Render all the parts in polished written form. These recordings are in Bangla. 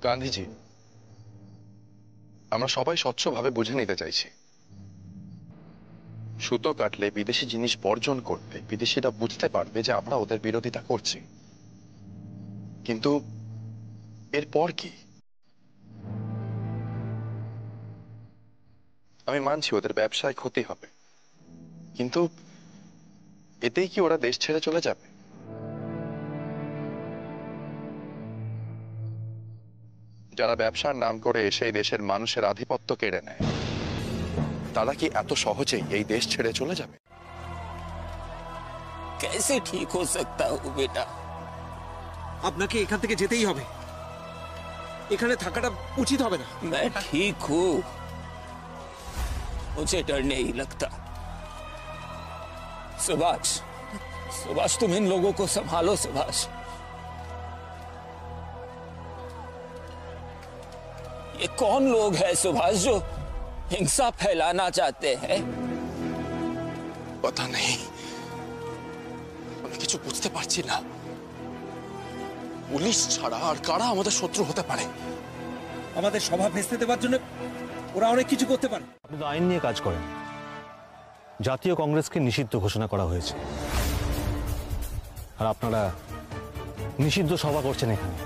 গান্ধীজি, আমরা সবাই স্বচ্ছভাবে বুঝে নিতে চাইছি, সুতো কাটলে বিদেশি জিনিস বর্জন করবে, বিদেশিরা বুঝতে পারবে যে আমরা ওদের বিরোধিতা করছি। কিন্তু এরপর কি? আমি মানছি ওদের ব্যবসায় ক্ষতি হবে, কিন্তু এতেই কি ওরা দেশ ছেড়ে চলে যাবে? যারা ব্যবসার নাম করে সেই দেশের মানুষের আধিপত্য কেড়ে নেয়, তারা কি এত সহজেই এই দেশ ছেড়ে চলে যাবে? कैसे ठीक हो सकता हूँ बेटा? আপনাকে এখান থেকে যেতেই হবে, এখানে থাকাটা উচিত হবে না। मैं ठीक हूँ, मुझे डर नहीं लगता। सुभाष, सुभाष तुम इन लोगों को संभालो। सुभाष, ये कौन लोग हैं सुभाष जो हिंसा फैलाना चाहते हैं? पता नहीं, আমি কিছু বুঝতে পারছি না। পুলিশ ছাড়া আর কারা আমাদের শত্রু হতে পারে? আমাদের সভা ভেস্তে দেওয়ার জন্য ওরা অনেক কিছু করতে পারে। আপনি তো আইন নিয়ে কাজ করেন, জাতীয় কংগ্রেসকে নিষিদ্ধ ঘোষণা করা হয়েছে, আর আপনারা নিষিদ্ধ সভা করছেন এখানে।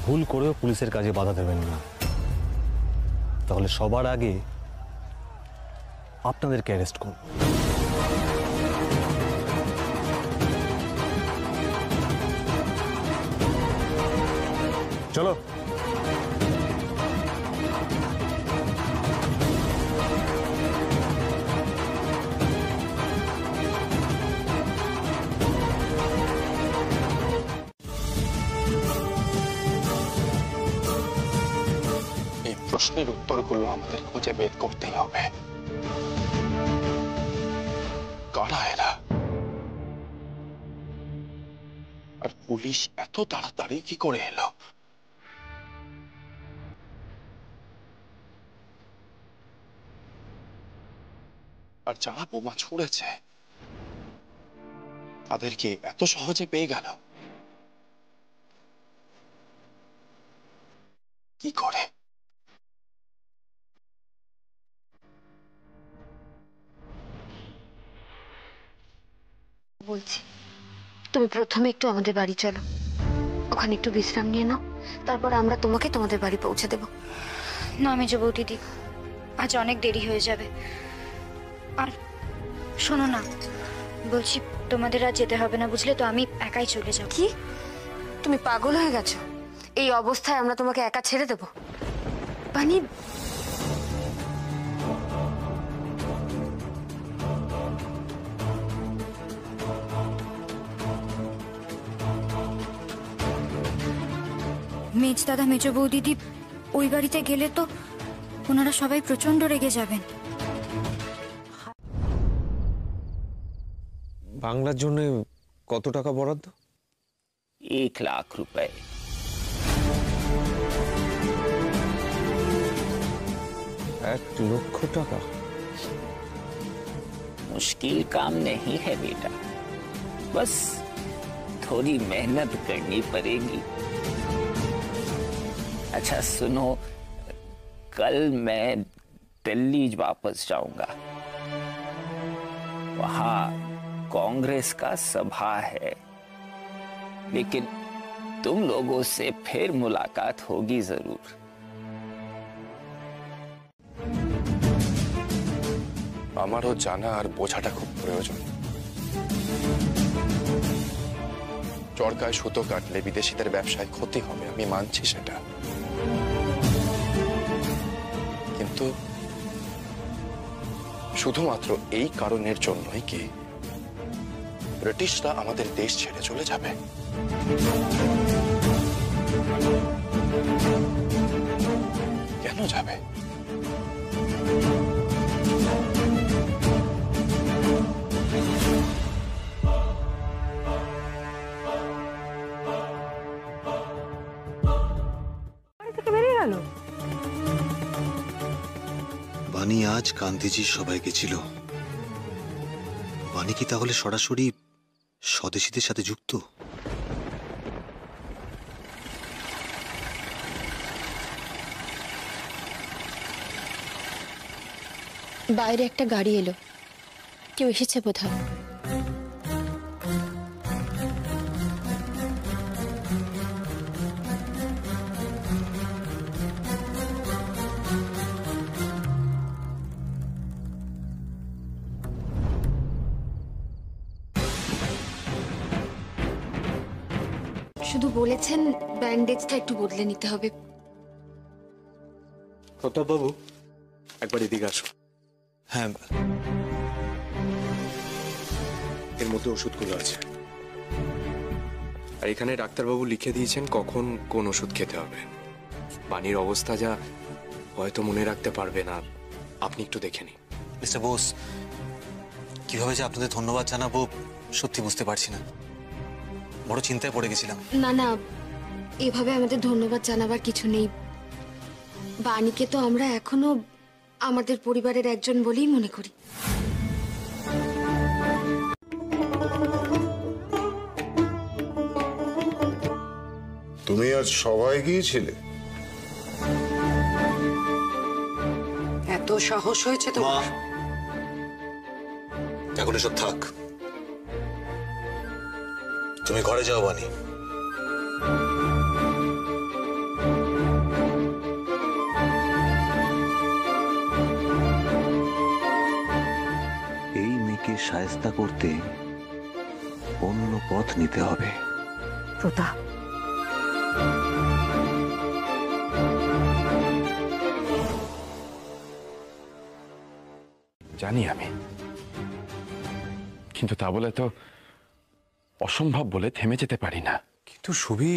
ভুল করেও পুলিশের কাজে বাধা দেবেন না, তাহলে সবার আগে আপনাদেরকে অ্যারেস্ট করব। চলো। এই প্রশ্নের উত্তরগুলো আমাদের খুঁজে বের করতেই হবে। কারা এরা? আর পুলিশ এত তাড়াতাড়ি কি করে এলো? আর যারা বোমা ছুড়েছে তাদেরকে এত সহজে পেয়ে গেল কি করে? বলছি, তুমি প্রথমে একটু আমাদের বাড়ি চলো, ওখানে একটু বিশ্রাম নিয়ে নাও, তারপর আমরা তোমাকে তোমাদের বাড়ি পৌঁছে দেব। না মেজো বৌদিদি, আজ অনেক দেরি হয়ে যাবে। আর শোনো না, বলছি তোমাদের আর যেতে হবে না বুঝলে তো, আমি একাই চলে যাব। কি, তুমি পাগল হয়ে গেছো? এই অবস্থায় আমরা তোমাকে একা ছেড়ে দেব? বানি, মেজ দাদা মেজো বৌদিদি ওই বাড়িতে গেলে তো ওনারা সবাই প্রচন্ড রেগে যাবেন। বাংলার জন্য কত টাকা বরাদ্দ? 1 लाख रुपए। 1 লক্ষ টাকা? मुश्किल काम नहीं है बेटा, बस थोड़ी मेहनत करनी पड़ेगी। अच्छा सुनो, कल मैं दिल्ली वापस जाऊंगा, वहां कांग्रेस का सभा है, लेकिन तुम लोगों से फिर मुलाकात होगी जरूर। আমারও জানা আর বোঝাটা খুব প্রয়োজন। চরকায় সুতো কাটলে বিদেশিদের ব্যবসায় ক্ষতি হবে, আমি মানছি সেটা, কিন্তু শুধুমাত্র এই কারণের জন্যই কি ব্রিটিশরা আমাদের দেশ ছেড়ে চলে যাবে? কেন যাবে? বানি আজ গান্ধীজির সভায় গেছিল। বানি কি তাহলে সরাসরি স্বদেশীদের সাথে যুক্ত? বাইরে একটা গাড়ি এলো, কেউ এসেছে বোধহয়। শুধু বলেছেন ব্যান্ডেজটা একটু বদলে নিতে হবে। প্রতাপ বাবু, একবার এদিকে আসো। হ্যাঁ, এর মধ্যে ওষুধগুলো আছে, আর এখানে ডাক্তারবাবু লিখে দিয়েছেন কখন কোন ওষুধ খেতে হবে। বাণীর অবস্থা যা, হয়তো মনে রাখতে পারবে না, আপনি একটু দেখে নিন। মিস্টার বোস, কিভাবে যে আপনাদের ধন্যবাদ জানাবো সত্যি বুঝতে পারছি না, বড় চিন্তায় পড়ে গেছিলাম। না না, এভাবে আমাদের ধন্যবাদ জানাবার কিছু নেই। বাণীকে তো আমরা এখনো আমাদের পরিবারের একজন বলেই মনে করি। তুমি আজ সবাই গিয়েছিলে? এত সাহস হয়েছে তোমার? এখন এসব থাক, তুমি ঘরে যাও বানি। এই মেয়েকে শায়েস্তা করতে অন্য পথ নিতে হবে। প্রতাপ, জানি আমি, কিন্তু তা বলে তো অসম্ভব বলে থেমে যেতে পারি না। কিন্তু সুবি,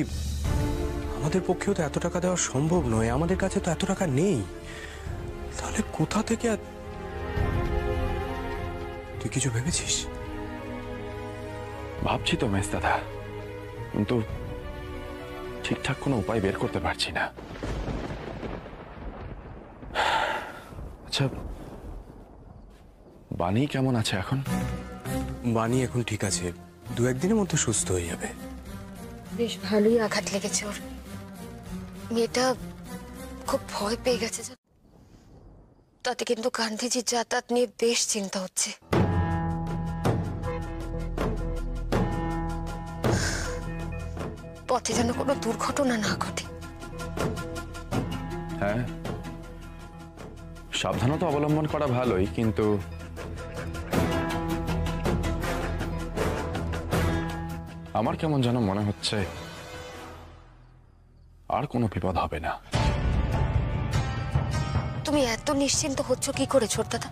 আমাদের পক্ষেও তো এত টাকা দেওয়া সম্ভব নয়, আমাদের কাছে তো এত টাকা নেই। তাহলে কোথা থেকে তুই কিছু ভেবেছিস? ভাবছি তো মেস দাদা, কিন্তু ঠিকঠাক কোনো উপায় বের করতে পারছি না। আচ্ছা, বাণী কেমন আছে এখন? বাণী এখন ঠিক আছে, দু একদিনের মধ্যে সুস্থ হয়ে যাবে। বেশ ভালোই আঘাত লেগেছে ওর। মেয়েটা খুব ভয় পেয়ে গেছে, তাতে কিন্তু গান্ধীজির যাতায়াত নিয়ে বেশ চিন্তা হচ্ছে। পথে যেন কোনো দুর্ঘটনা না ঘটে। হ্যাঁ, সাবধানতা অবলম্বন করা ভালোই, কিন্তু আমার কেমন যেন মনে হচ্ছে আর কোনো বিপদ হবে না। তুমি এত নিশ্চিন্ত হচ্ছ কি করে ছোট দাদা?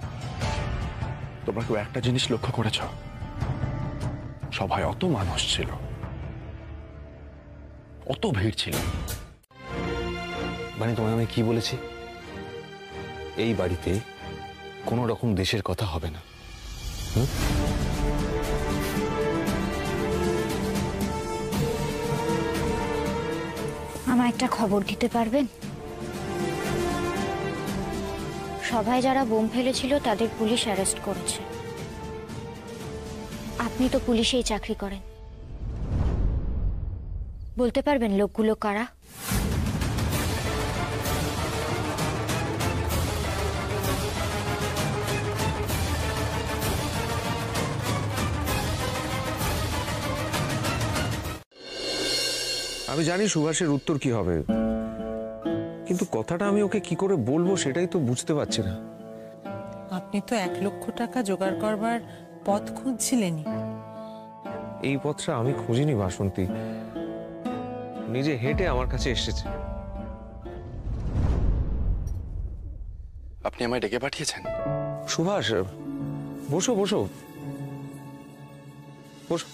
তোমরা কেউ একটা জিনিস লক্ষ্য করেছ? সভায় অত মানুষ ছিল, অত ভিড় ছিল। মানে তোমায় আমি কি বলেছি? এই বাড়িতে কোনো রকম দেশের কথা হবে না। আমার একটা খবর দিতে পারবেন? সভায় যারা বোম ফেলেছিল তাদের পুলিশ অ্যারেস্ট করেছে। আপনি তো পুলিশেই চাকরি করেন, বলতে পারবেন লোকগুলো কারা? আমি জানি সুভাষের উত্তর কি হবে, কিন্তু কথাটা আমি ওকে কি করে বলবো সেটাই তো বুঝতে পারছি না। আপনি তো 1 লক্ষ টাকা জোগাড় করবার পথ খুঁজছিলেনই। এই পথটা আমি খুঁজিনি বাসন্তী, নিজে হেঁটে আমার কাছে এসেছে। আপনি আমায় ডেকে পাঠিয়েছেন? সুভাষ, বসো বসো বসো।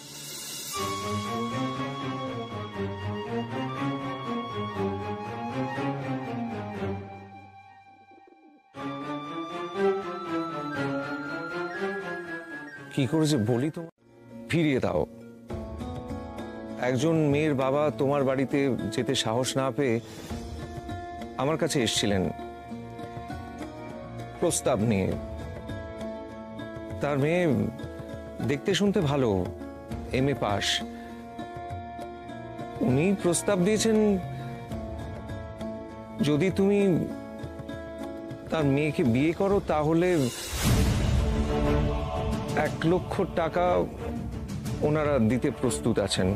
কি করেছে বলি তোমার, ফিরিয়ে দাও। একজন মেয়ের বাবা তোমার বাড়িতে যেতে সাহস না পেয়ে আমার কাছে এসেছিলেন প্রস্তাব নিয়ে। তার মেয়ে দেখতে শুনতে ভালো, MA পাস। উনি প্রস্তাব দিয়েছেন যদি তুমি তার মেয়েকে বিয়ে করো তাহলে 1,00,000 টাকা ওনারা দিতে প্রস্তুত আছেন।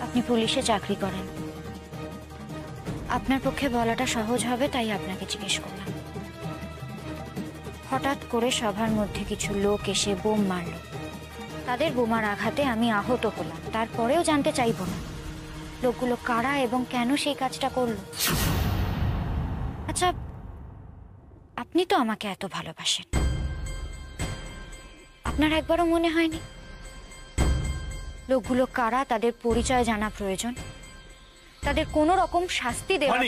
আপনি পুলিশে চাকরি করেন, আপনার পক্ষে বলাটা সহজ হবে, তাই আপনাকে জিজ্ঞেস করলাম। হঠাৎ করে সভার মধ্যে কিছু লোক এসে বোম মারল, তাদের বোমার আঘাতে আমি আহত হলাম, তারপরেও জানতে চাইব না লোকগুলো কারা এবং কেন সেই কাজটা করলো? আচ্ছা, আপনি তো আমাকে এত ভালোবাসেন, আপনার একবারও মনে হয়নি লোকগুলো কারা, তাদের পরিচয় জানা প্রয়োজন, তাদের কোনো রকম শাস্তি দেওয়া?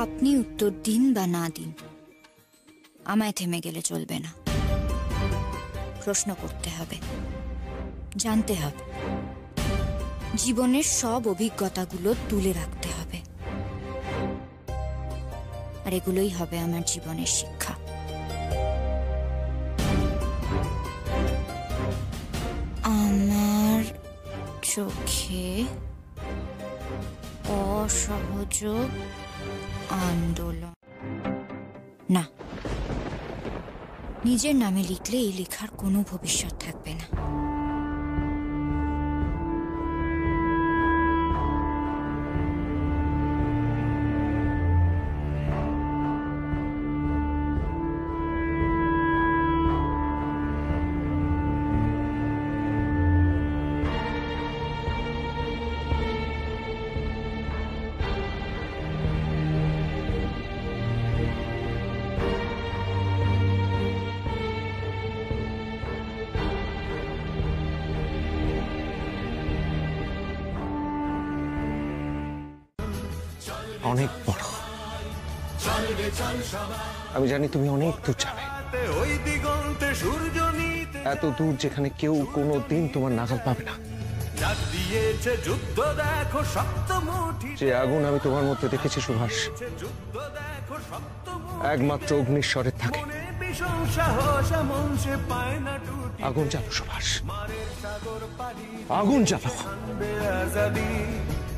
আপনি উত্তর দিন বা না দিন, আমায় থেমে গেলে চলবে না। প্রশ্ন করতে হবে, জানতে হবে, জীবনের সব অভিজ্ঞতাগুলো তুলে রাখতে হবে, আর এগুলোই হবে আমার জীবনের শিক্ষা। আমার চোখে অসহযোগ আন্দোলন না, নিজের নামে লিখলে এই লেখার কোনো ভবিষ্যৎ থাকবে না। অনেক বড়, আমি জানি তুমি অনেক দূর যাবে, এত দূর যেখানে কেউ কোনো দিন তোমার নাগাল পাবে না। যে আগুন আমি তোমার মধ্যে দেখেছি সুভাষ, একমাত্র অগ্নিশ্বরের থাকে। আগুন জ্বালো সুভাষ, আগুন জ্বালো।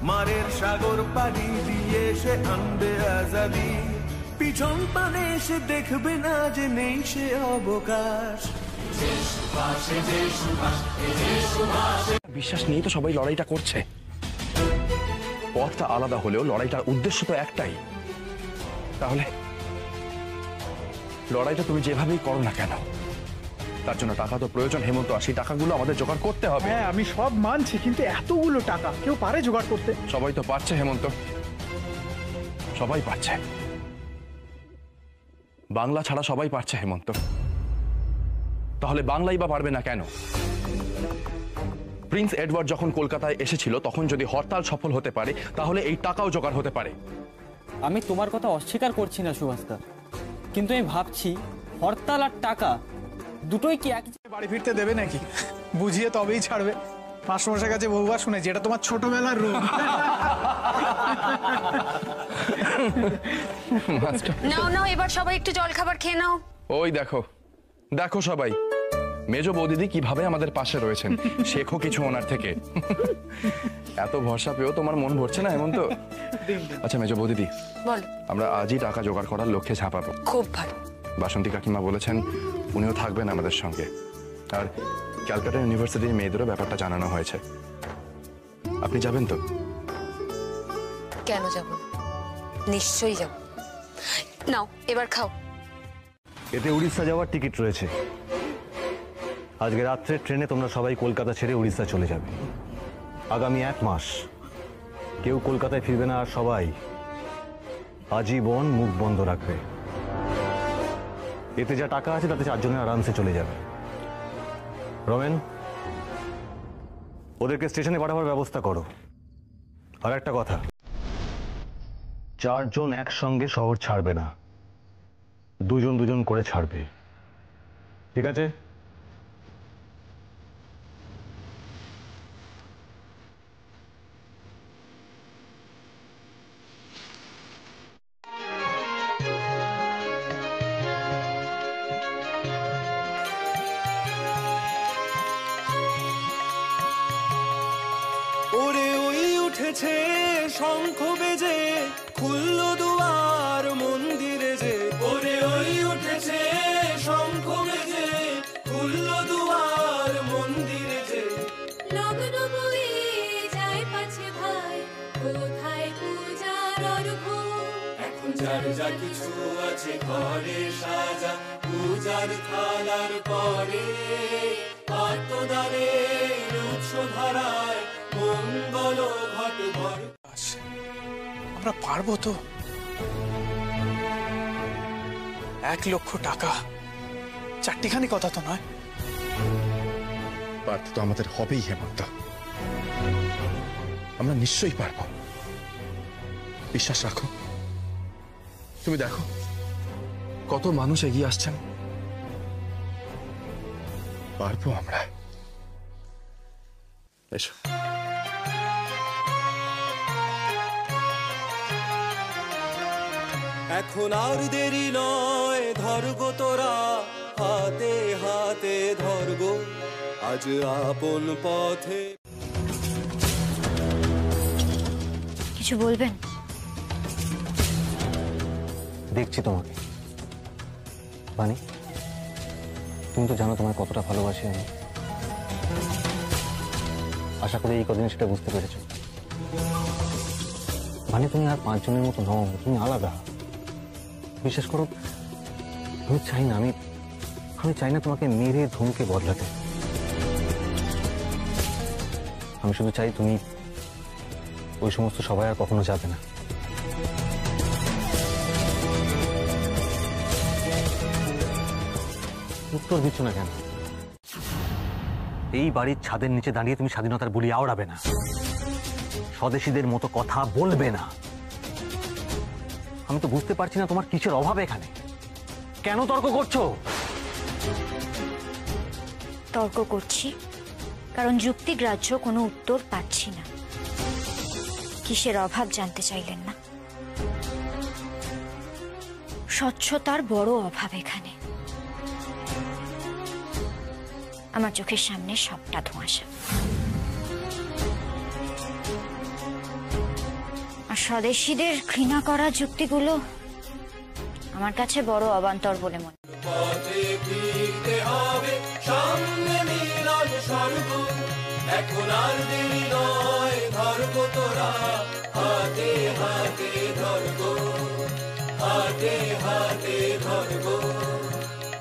মারের সাগর পাড়ি দিয়ে সে আনবে আজাদি, পিছন পানে সে দেখবে না যে নেই সে অবকাশ। বিশ্বাস নিয়ে তো সবাই লড়াইটা করছে, পথটা আলাদা হলেও লড়াইটার উদ্দেশ্য তো একটাই। তাহলে লড়াইটা তুমি যেভাবেই করো না কেন, তার জন্য টাকা তো প্রয়োজন হেমন্ত, আর সেই টাকাগুলো আমাদের জোগাড় করতে হবে। হ্যাঁ আমি সব মানছি, কিন্তু এতগুলো টাকা কেউ পারে জোগাড় করতে? সবাই তো পারছে হেমন্ত, সবাই পারছে, বাংলা ছাড়া সবাই পারছে হেমন্ত। তাহলে বাংলাই বা পারবে না কেন? প্রিন্স এডওয়ার্ড যখন কলকাতায় এসেছিল তখন যদি হরতাল সফল হতে পারে, তাহলে এই টাকাও জোগাড় হতে পারে। আমি তোমার কথা অস্বীকার করছি না সুভাষদা, কিন্তু আমি ভাবছি হরতাল আর টাকা দুটোই কি এক? বাড়ি ফিরতে দেবে নাকি? বুঝিয়ে তবেই ছাড়বে। মাস্টারমশাইয়ের কাছে বহুবার শুনেছি এটা তোমার ছোটবেলার রোগ। নাও নাও, এবার সবাই একটু জল খাবার খেয়ে নাও। ওই দেখো দেখো সবাই, মেজো বৌদিদি কিভাবে আমাদের পাশে রয়েছেন, শেখো কিছু ওনার থেকে। এত ভরসা পেয়েও তোমার মন ভরছে না হেমন্ত? আচ্ছা মেজো বৌদিদি, বল। আমরা আজই টাকা জোগাড় করার লক্ষ্যে ঝাঁপাবো। খুব ভালো। বাসন্তী কাকিমা বলেছেন উনিও থাকবেন আমাদের সঙ্গে, আর ক্যালকাটা ইউনিভার্সিটির মেয়েদেরও ব্যাপারটা জানানো হয়েছে। আপনি যাবেন তো? কেন যাব না, নিশ্চয়ই যাব। নাও এবার খাও। এতে উড়িষ্যা যাওয়ার টিকিট রয়েছে। আজকে রাত্রে ট্রেনে তোমরা সবাই কলকাতা ছেড়ে উড়িষ্যা চলে যাবে। আগামী 1 মাস কেউ কলকাতায় ফিরবে না, আর সবাই আজীবন মুখ বন্ধ রাখবে। এতে যা টাকা আছে তাতে 4 জনের আরামসে চলে যাবে। রমেন, ওদেরকে স্টেশনে পাঠাবার ব্যবস্থা করো। আর একটা কথা, 4 জন একসঙ্গে শহর ছাড়বে না, 2 জন 2 জন করে ছাড়বে, ঠিক আছে? উঠেছে শঙ্খ বেজে, খুললো দুয়ার মন্দিরে যে। ওরে ওই উঠেছে শঙ্খ বেজে, খুললো দুয়ার মন্দিরে যে। লগ্ন বয়ে যায় পাছে ভাই, কোথায় পূজার অর্ঘ্য? এখন যার যা কিছু আছে ঘরে সাজা, পূজার থালার পরে আত্মদানের উৎস ধারায় মঙ্গল ঘট ভর। আমরা পারবো তো? 1 লক্ষ টাকা চারটিখানি কথা তো নয়। পারতে তো আমাদের হবেই হেমন্ত। আমরা নিশ্চয়ই পারবো, বিশ্বাস রাখো। তুমি দেখো কত মানুষ এগিয়ে আসছেন, পারবো আমরা। এসো। এখন আর দেরি নয়, ধরগো তোরা হাতে হাতে ধরগো, আজ আপন পথে। কিছু বলবেন? দেখছি তোমাকে বানি, তুমি তো জানো তোমায় কতটা ভালোবাসি আমি। আশা করি এই কদিন সেটা বুঝতে পেরেছো। মানে তুমি আর 5 জনের মতো নও, তুমি আলাদা। বিশ্বাস করো, আমি চাই না, আমি চাই না তোমাকে মেরে ধুমকে বদলাতে। আমি শুধু চাই তুমি ওই সমস্ত সবাই আর কখনো যাবে না। উত্তর দিচ্ছ না কেন? এই বাড়ির ছাদের নিচে দাঁড়িয়ে তুমি স্বাধীনতার বুলি আওড়াবে না, স্বদেশীদের মতো কথা বলবে না। আমি তো বুঝতে পারছি না তোমার কিসের অভাব এখানে, কেন তর্ক করছো? তর্ক করছি কারণ যুক্তিগ্রাহ্য কোনো উত্তর পাচ্ছি না। কিসের অভাব জানতে চাইলেন না? স্বচ্ছতার বড় অভাব এখানে। আমার চোখের সামনে সবটা ধোঁয়াশা। আর স্বদেশীদের ঘৃণা করা যুক্তিগুলো আমার কাছে বড় অবান্তর বলে মনে হয়। পথে ফিরতে হবে, সামনে মিলন স্বর্গ। এখন আর দেরি নয়, ধরগো তোরা হাতে হাতে ধরগো, হাতে হাতে ধরগো,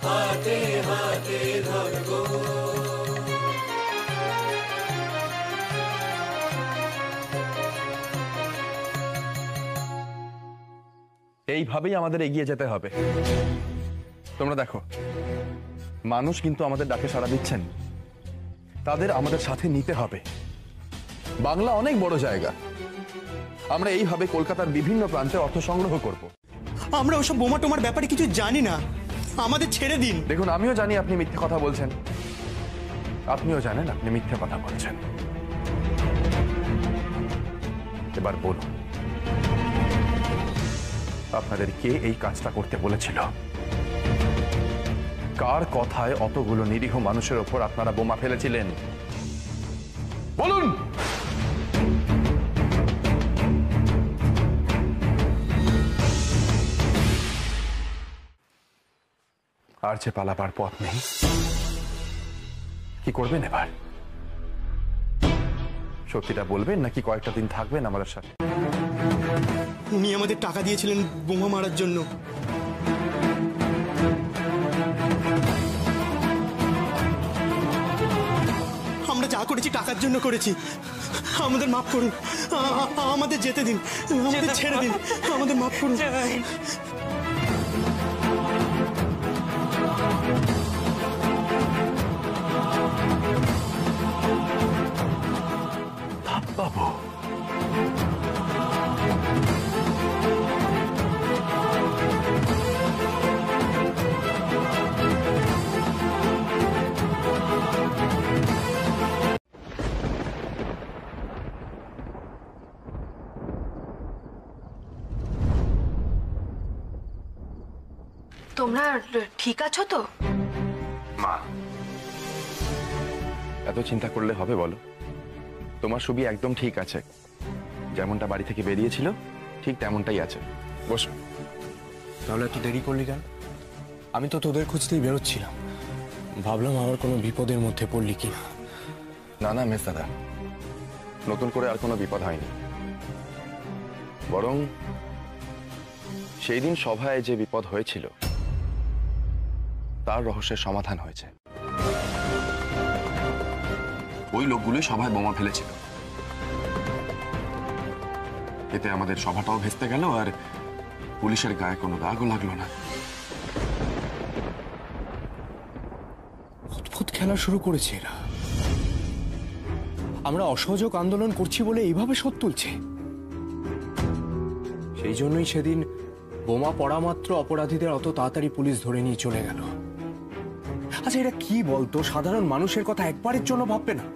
হাতে হাতে ধরগো। এইভাবেই আমাদের এগিয়ে যেতে হবে। তোমরা দেখো, মানুষ কিন্তু আমাদের ডাকে সাড়া দিচ্ছেন, তাদের আমাদের সাথে নিতে হবে। বাংলা অনেক বড় জায়গা, আমরা এইভাবে কলকাতার বিভিন্ন প্রান্তে অর্থ সংগ্রহ করব। আমরা ওসব বোমা টোমার ব্যাপারে কিছু জানি না, আমাদের ছেড়ে দিন। দেখুন, আমিও জানি আপনি মিথ্যে কথা বলছেন, আপনিও জানেন আপনি মিথ্যে কথা বলছেন। এবার বলুন, আপনাদের কে এই কাজটা করতে বলেছিল? কার কথায় অতগুলো নিরীহ মানুষের ওপর আপনারা বোমা ফেলেছিলেন? বলুন। আর যে পালাবার পথ নেই, কি করবেন এবার? সত্যিটা বলবেন নাকি কয়েকটা দিন থাকবেন আমাদের সাথে? উনি আমাদের টাকা দিয়েছিলেন বোমা মারার জন্য। আমরা যা করেছি টাকার জন্য করেছি, আমাদের মাফ করুন, আমাদের যেতে দিন, আমাদের ছেড়ে দিন, আমাদের মাফ করুন। বাবু, তোমরা ঠিক আছো তো? মা, এত চিন্তা করলে হবে বলো? তোমার ছবি একদম ঠিক আছে, যেমনটা বাড়ি থেকে বেরিয়েছিল ঠিক তেমনটাই আছে। বস। তাহলে এত দেরি করলি কেন? আমি তো তোদের খুঁজতেই বেরোচ্ছিলাম, ভাবলাম আবার কোনো বিপদের মধ্যে পড়লি কিনা। না না মেস দাদা, নতুন করে আর কোনো বিপদ হয়নি, বরং সেই দিন সভায় যে বিপদ হয়েছিল তার রহস্যের সমাধান হয়েছে। ওই লোকগুলোই সভায় বোমা ফেলেছিল, এতে আমাদের সভাটাও ভেস্তে গেল আর পুলিশের গায়ে কোনো দাগও লাগলো না। অদ্ভুত খেলা শুরু করেছে এরা। আমরা অসহযোগ আন্দোলন করছি বলে এইভাবে শোধ তুলছে। সেই জন্যই সেদিন বোমা পড়া মাত্র অপরাধীদের অত তাড়াতাড়ি পুলিশ ধরে নিয়ে চলে গেল। আচ্ছা এরা কি বলতো, সাধারণ মানুষের কথা একবারের জন্য ভাববে না?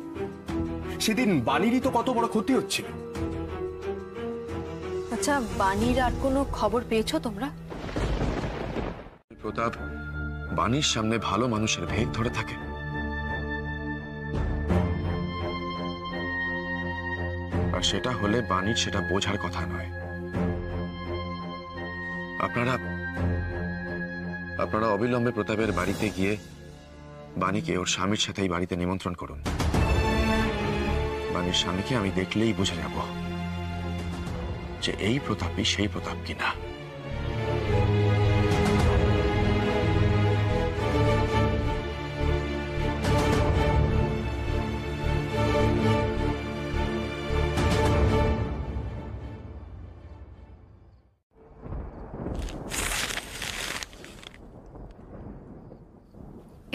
সেদিন বাণীরই তো কত বড় ক্ষতি হচ্ছিল। আচ্ছা বাণীর আর কোনো খবর পেয়েছো তোমরা? প্রতাপ বাণীর সামনে ভালো মানুষের ভেগ ধরে থাকে। আর সেটা হলে বাণীর সেটা বোঝার কথা নয়। আপনারা অবিলম্বে প্রতাপের বাড়িতে গিয়ে বাণীকে ওর স্বামীর সাথে এই বাড়িতে নিমন্ত্রণ করুন। বাণীর স্বামীকে আমি দেখলেই বুঝে যাব যে এই প্রতাপই সেই প্রতাপ কিনা।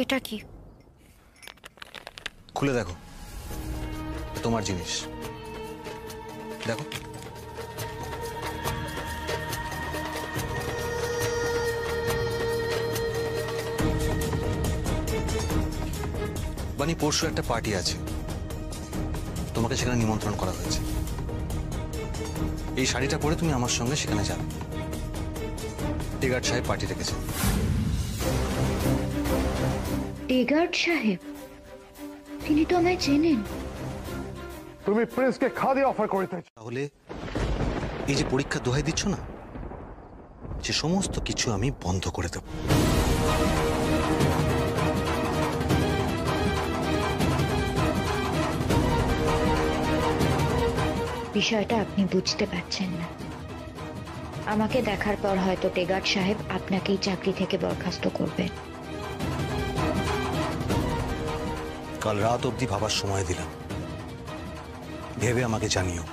এটা কি? খুলে দেখো, তোমার জিনিস দেখো। বানি, পরশু একটা পার্টি আছে, তোমাকে সেখানে নিমন্ত্রণ করা হয়েছে। এই শাড়িটা পরে তুমি আমার সঙ্গে সেখানে যাবে। টেগার্ড সাহেব পার্টি রেখেছে। টেগার্ড সাহেব? তিনি তো আমায় চেনেন। তুমি প্রেসকে খাদি অফার করতে, তাহলে এই যে পরীক্ষা দোহাই দিচ্ছ না, যে সমস্ত কিছু আমি বন্ধ করে দেব। বিষয়টা আপনি বুঝতে পারছেন না। আমাকে দেখার পর হয়তো টেগার্ড সাহেব আপনাকেই চাকরি থেকে বরখাস্ত করবেন। কাল রাত অবধি ভাবার সময় দিলাম, ভেবে আমাকে জানিও।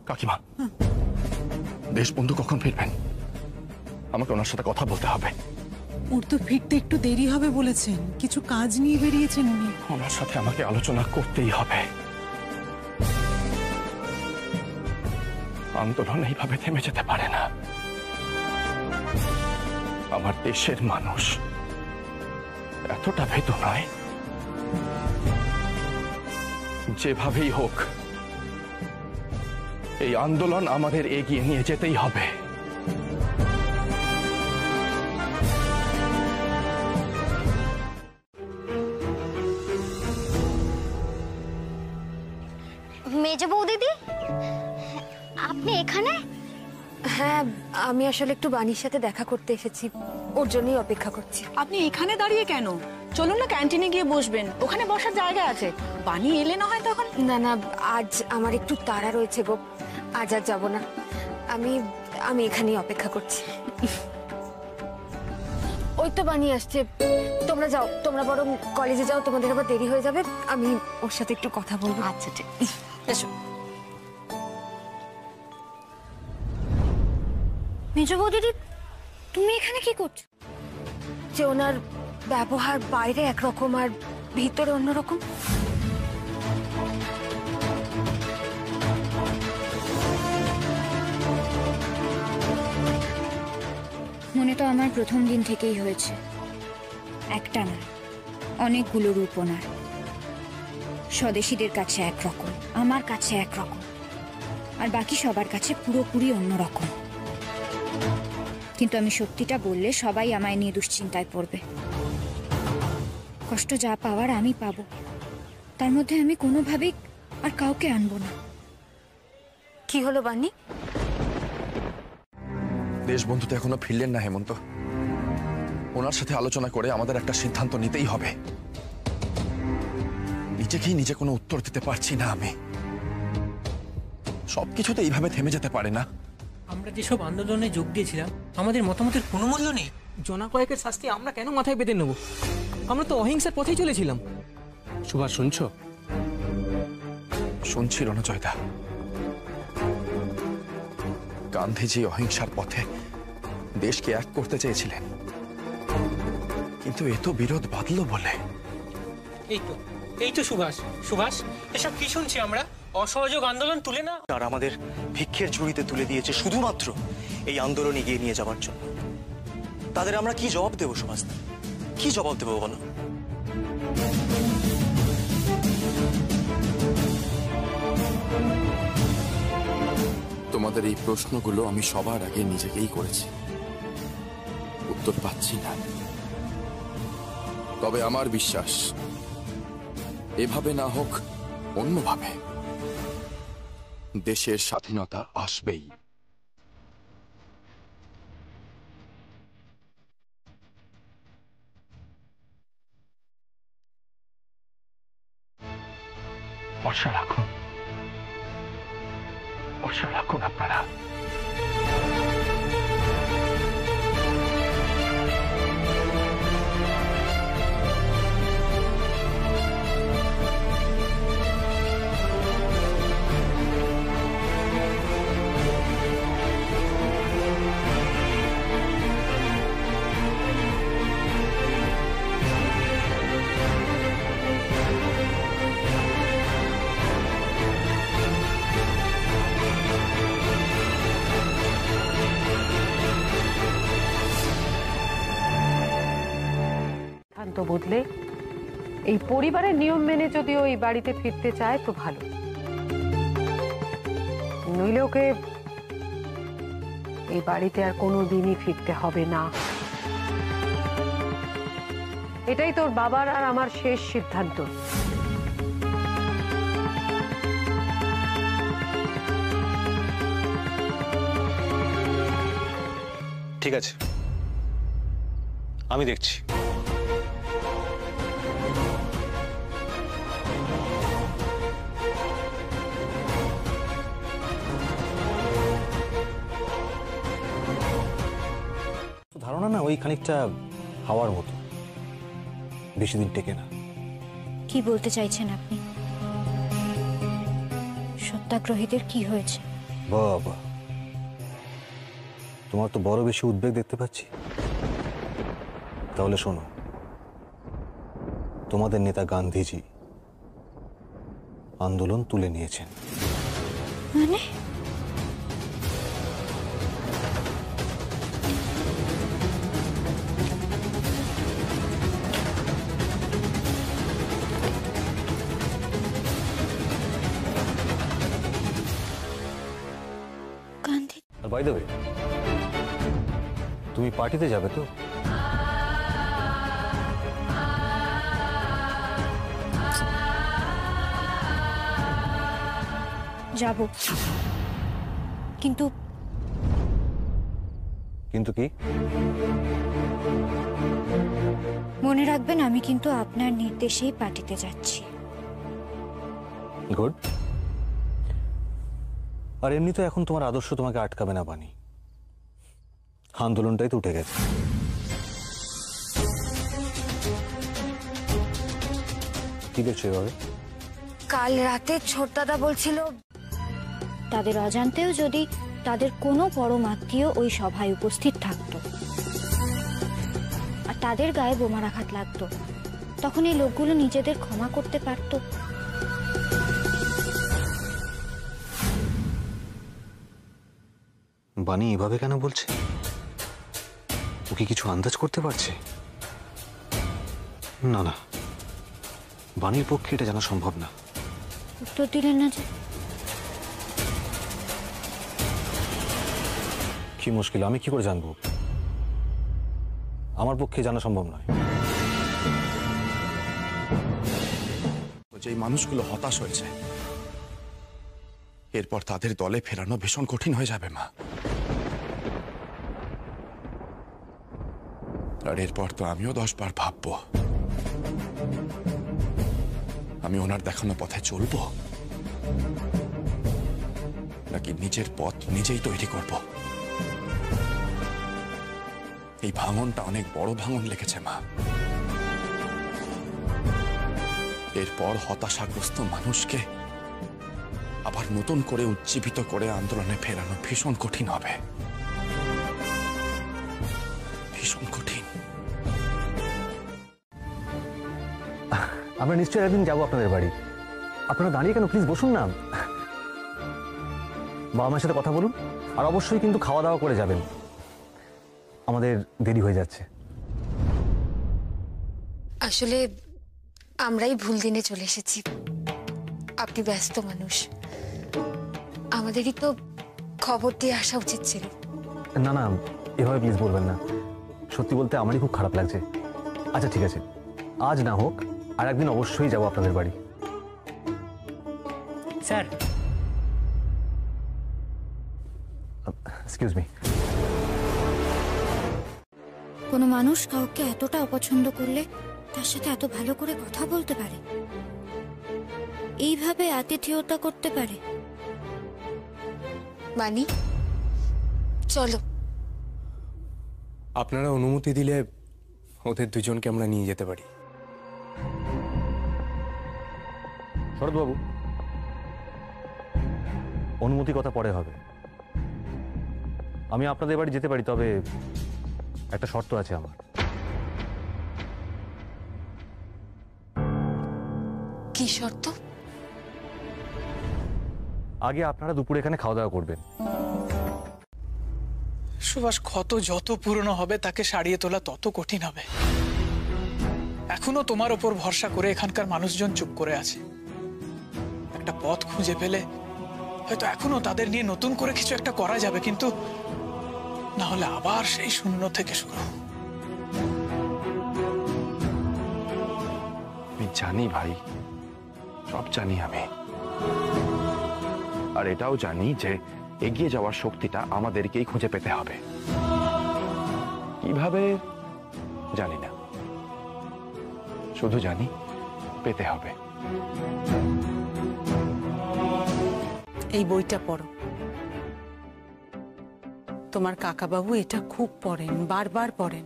কাকিমা, দেশবন্ধু কখন ফিরবেন? আমাকে ওনার সাথে কথা বলতে হবে। ওর তো ফিরতে একটু দেরি হবে বলেছেন, কিছু কাজ নিয়ে বেরিয়েছেন উনি। ওনার সাথে আমাকে আলোচনা করতেই হবে। আন্দোলন এইভাবে থেমে যেতে পারে না। আমার দেশের মানুষ এতটা ভীতু নয়। যেভাবেই হোক এই আন্দোলন আমাদের এগিয়ে নিয়ে যেতেই হবে। মেজো বৌদিদি, আপনি এখানে? হ্যাঁ, আমি আসলে একটু বাণীর সাথে দেখা করতে এসেছি, ওর জন্যই অপেক্ষা করছি। আপনি এখানে দাঁড়িয়ে কেন? চলুন না ক্যান্টিনে গিয়ে বসবেন, ওখানে বসার জায়গা আছে। বাণী এলে না হয় তখন। না না, আজ আমার একটু তাড়া রয়েছে গো, আজ আর যাবো না। আমি এখানেই অপেক্ষা করছি। ওই তো বাণী আসছে, তোমরা যাও, তোমরা বরং কলেজে যাও, তোমাদের আবার দেরি হয়ে যাবে। আমি ওর সাথে একটু কথা বলবো। আচ্ছা ঠিক, এসো। মেজো বৌদিদি, তুমি এখানে কি করছো? যে ওনার ব্যবহার বাইরে একরকম আর ভিতরে অন্যরকম। মনে তো আমার প্রথম দিন থেকেই হয়েছে, একটা না অনেকগুলো রূপ ওনার। স্বদেশীদের কাছে একরকম, আমার কাছে একরকম। আর বাকি সবার কাছে পুরোপুরি অন্যরকম। কিন্তু আমি সত্যিটা বললে সবাই আমায় নিয়ে দুশ্চিন্তায় পড়বে। কষ্ট যা পাওয়ার আমি পাবো, তার মধ্যে আমি কোনোভাবেই আর কাউকে আনবো না। কি হলো বান্নি? দেশবন্ধু তো এখনো ফিরলেন না হেমন্ত। ওনার সাথে আলোচনা করে আমাদের একটা সিদ্ধান্ত নিতেই হবে। নিজেকেই নিজে কোনো উত্তর দিতে পারছি না আমি। সবকিছুতে এইভাবে থেমে যেতে পারে না। আমরা যেসব আন্দোলনে যোগ দিয়েছিলাম আমাদের মতামতের কোনো মূল্য নেই। জনা কয়েকের শাস্তি আমরা কেন মাথায় বেঁধে নেব? আমরা তো অহিংসার পথেই চলেছিলাম। সুভাষ শুনছো? শুনছি রণজয়দা। গান্ধীজি অহিংসার পথে দেশকে এক করতে চেয়েছিলেন, কিন্তু এ তো বিরোধ বাঁধল বলে। এই তো সুভাষ, এসব কি শুনছি আমরা? অসহযোগ আন্দোলন তুলে না আর আমাদের ভিক্ষের ঝুড়িতে তুলে দিয়েছে শুধুমাত্র এই আন্দোলন এগিয়ে নিয়ে যাওয়ার জন্য। তাদের আমরা কি জবাব দেবো সুভাষ? কি জবাব দেবো বলো? তোমাদের এই প্রশ্নগুলো আমি সবার আগে নিজেকেই করেছি, উত্তর পাচ্ছি না। তবে আমার বিশ্বাস এভাবে না হোক অন্যভাবে দেশের স্বাধীনতা আসবেই। ভরসা রাখুন, ভরসা রাখুন আপনারা। বদলে এই পরিবারের নিয়ম মেনে যদি ওই বাড়িতে ফিরতে চায় তো ভালো, নইলে ওকে এই বাড়িতে আর কোনোদিনই ফিরতে হবে না। এটাই তোর বাবার আর আমার শেষ সিদ্ধান্ত। ঠিক আছে, আমি দেখছি। ধারণা না ওই খানিকটা হাওয়ার মতো, বেশি দিন টেকে না। কি বলতে চাইছেন আপনি? সত্যাগ্রহীদের কি হয়েছে? বাবা, তোমার তো বড় বেশি উদ্বেগ দেখতে পাচ্ছি। তাহলে শোনো, তোমাদের নেতা গান্ধীজি আন্দোলন তুলে নিয়েছেন। মানে? আর বাই দ্য ওয়ে, তুমি পার্টিতে যাবে তো? যাব, কিন্তু কিন্তু কি? মনে রাখবেন আমি কিন্তু আপনার নির্দেশেই পার্টিতে যাচ্ছি। গুড। আর এমনি তো এখন তোমার আদর্শ তোমাকে আটকাবে না বানি, আন্দোলনটাই তো উঠে গেছে। কি দেখছো এভাবে? কাল রাতে ছোট দাদা বলছিল তাদের অজান্তেও যদি তাদের কোনো পরম আত্মীয় ওই সভায় উপস্থিত থাকতো আর তাদের গায়ে বোমার আঘাত লাগতো, তখন এই লোকগুলো নিজেদের ক্ষমা করতে পারতো। বানি এভাবে কেন বলছে? ও কি কিছু আন্দাজ করতে পারছে? না না, বানির পক্ষে এটা জানা সম্ভব না। উত্তর দিলেন না যে? কি মুশকিল, আমি কি করে জানবো? আমার পক্ষে জানা সম্ভব নয়। যে মানুষগুলো হতাশ হয়েছে, এরপর তাদের দলে ফেরানো ভীষণ কঠিন হয়ে যাবে মা। আর এরপর তো আমিও 10 বার ভাববো আমি ওনার দেখানো পথে চলবো নাকি নিজের পথ নিজেই তৈরি করব। এই ভাঙনটা অনেক বড় ভাঙন লেগেছে মা। এরপর হতাশাগ্রস্ত মানুষকে আবার নতুন করে উজ্জীবিত করে আন্দোলনে ফেরানো ভীষণ কঠিন হবে, ভীষণ কঠিন। আমরা নিশ্চয়ই একদিন যাবো আপনাদের বাড়ি। আপনারা দাঁড়িয়ে কেন, প্লিজ বসুন না। বাবা মায়ের সাথে কথা বলুন, আর অবশ্যই কিন্তু খাওয়া দাওয়া করে যাবেন, আমাদের দেরি হয়ে যাচ্ছে। আসলে আমরাই ভুল দিনে চলে এসেছি। আপনি ব্যস্ত মানুষ, আমাদেরই তো খবর দিয়ে আসা উচিত ছিল। না না, এভাবে প্লিজ বলবেন না। সত্যি বলতে আমারই খুব খারাপ লাগছে। আচ্ছা ঠিক আছে, আজ না হোক আর একদিন অবশ্যই যাবো আপনাদের বাড়ি। Sir, excuse me. কোনো মানুষ কাউকে এতটা অপছন্দ করলে তার সাথে এত ভালো করে কথা বলতে পারে, এইভাবে আতিথেয়তা করতে পারে। মানি, চলো। আপনারা অনুমতি দিলে ওদের দুজনকে আমরা নিয়ে যেতে পারি। শরৎবাবু, অনুমতি কথা পরে হবে। আমি আপনাদের বাড়ি যেতে পারি, তবে একটা শর্ত আছে আমার। কি শর্ত? আগে আপনারা দুপুরে এখানে খাওয়া দাওয়া করবেন। সুভাষ, ক্ষত যত পুরনো হবে তাকে সারিয়ে তোলা তত কঠিন হবে। এখনো তোমার ওপর ভরসা করে এখানকার মানুষজন চুপ করে আছে। একটা পথ খুঁজে পেলে হয়তো এখনো তাদের নিয়ে নতুন করে কিছু একটা করা যাবে, কিন্তু না হলে আবার সেই শূন্য থেকে শুরু। আমি জানি ভাই, সব জানি আমি। আর এটাও জানি যে এগিয়ে যাওয়ার শক্তিটা আমাদেরকেই খুঁজে পেতে হবে। কিভাবে জানি না, শুধু জানি পেতে হবে। এই বইটা পড়ো। তোমার কাকাবাবু এটা খুব পড়েন, বারবার পড়েন।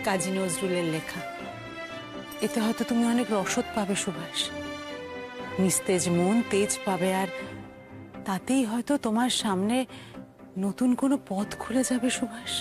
কাজী নজরুলের লেখা। এতে হয়তো তুমি অনেক রসদ পাবে সুভাষ। নিস্তেজ মন তেজ পাবে, আর তাতেই হয়তো তোমার সামনে নতুন কোনো পথ খুলে যাবে সুভাষ।